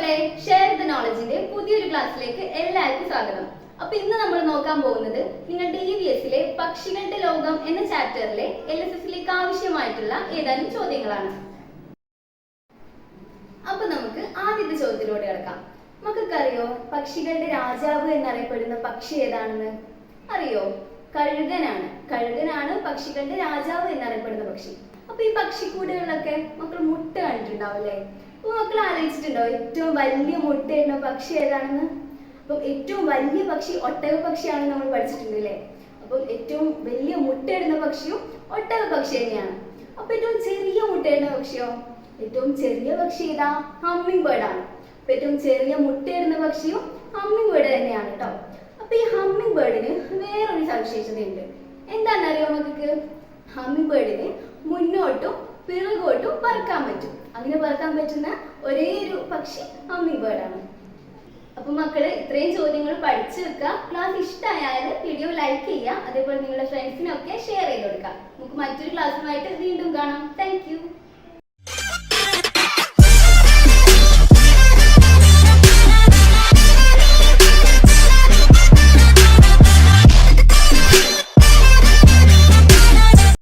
മക്കളെ, share the നോളജിന്റെ പുതിയൊരു ക്ലാസ്സിലേക്ക് എല്ലാവർക്കും സ്വാഗതം. അപ്പൊ ഇന്ന് നമ്മൾ നോക്കാൻ പോകുന്നത് നിങ്ങളുടെ EVS-ലെ പക്ഷികളുടെ ലോകം എന്ന ചാപ്റ്ററിലെ LSS-ലേക്ക് ആവശ്യമായിട്ടുള്ള ഏതാനും ചോദ്യങ്ങളാണ്. അപ്പൊ നമുക്ക് ആദ്യത്തെ ചോദ്യത്തിലൂടെ കിടക്കാം. മക്കൾക്കറിയോ പക്ഷികളുടെ രാജാവ് എന്നറിയപ്പെടുന്ന പക്ഷി ഏതാണെന്ന് അറിയോ? കഴുകനാണ്. കഴുകനാണ് പക്ഷികളുടെ രാജാവ് എന്നറിയപ്പെടുന്ന പക്ഷി. അപ്പൊ ഈ പക്ഷിക്കൂടുകളിലൊക്കെ മക്കൾ മുട്ട കണ്ടിട്ടുണ്ടാവില്ലേ? അപ്പൊ മക്കൾ ആലോചിച്ചിട്ടുണ്ടോ ഏറ്റവും വലിയ മുട്ടയിടുന്ന പക്ഷി ഏതാണെന്ന്? അപ്പം ഏറ്റവും വലിയ പക്ഷി ഒട്ടക പക്ഷിയാണെന്ന് നമ്മൾ പഠിച്ചിട്ടുണ്ടല്ലേ? അപ്പം ഏറ്റവും വലിയ മുട്ടയിടുന്ന പക്ഷിയും ഒട്ടക പക്ഷി തന്നെയാണ്. അപ്പൊ ഏറ്റവും ചെറിയ മുട്ടയിടുന്ന പക്ഷിയോ? ഏറ്റവും ചെറിയ പക്ഷി ഏതാ? ഹമ്മിങ് ബേർഡ് ആണ്. അപ്പൊ ഏറ്റവും ചെറിയ മുട്ടയിടുന്ന പക്ഷിയും ഹമ്മിങ് ബേർഡ് തന്നെയാണ് കേട്ടോ. അപ്പൊ ഈ ഹമ്മിങ് ബേർഡിന് വേറൊരു സവിശേഷതയുണ്ട്. എന്താണെന്നറിയോ മക്കൾക്ക്? ഹമ്മിങ് ബേർഡിന് മുന്നോട്ടും പിറകോട്ടും പറക്കാൻ പറ്റും. അങ്ങനെ പറക്കാൻ പറ്റുന്ന ഒരേ ഒരു പക്ഷി ഹമ്മിങ് ബേർഡ് ആണ്. അപ്പൊ മക്കള് ഇത്രയും ചോദ്യങ്ങൾ പഠിച്ചു വെക്കുക. ക്ലാസ് ഇഷ്ടമായാൽ വീഡിയോ ലൈക്ക് ചെയ്യുക. അതേപോലെ നിങ്ങളുടെ ഫ്രണ്ട്സിനൊക്കെ ഷെയർ ചെയ്ത് കൊടുക്കുക. നമുക്ക് മറ്റൊരു ക്ലാസ്സുമായിട്ട് വീണ്ടും കാണാം. താങ്ക്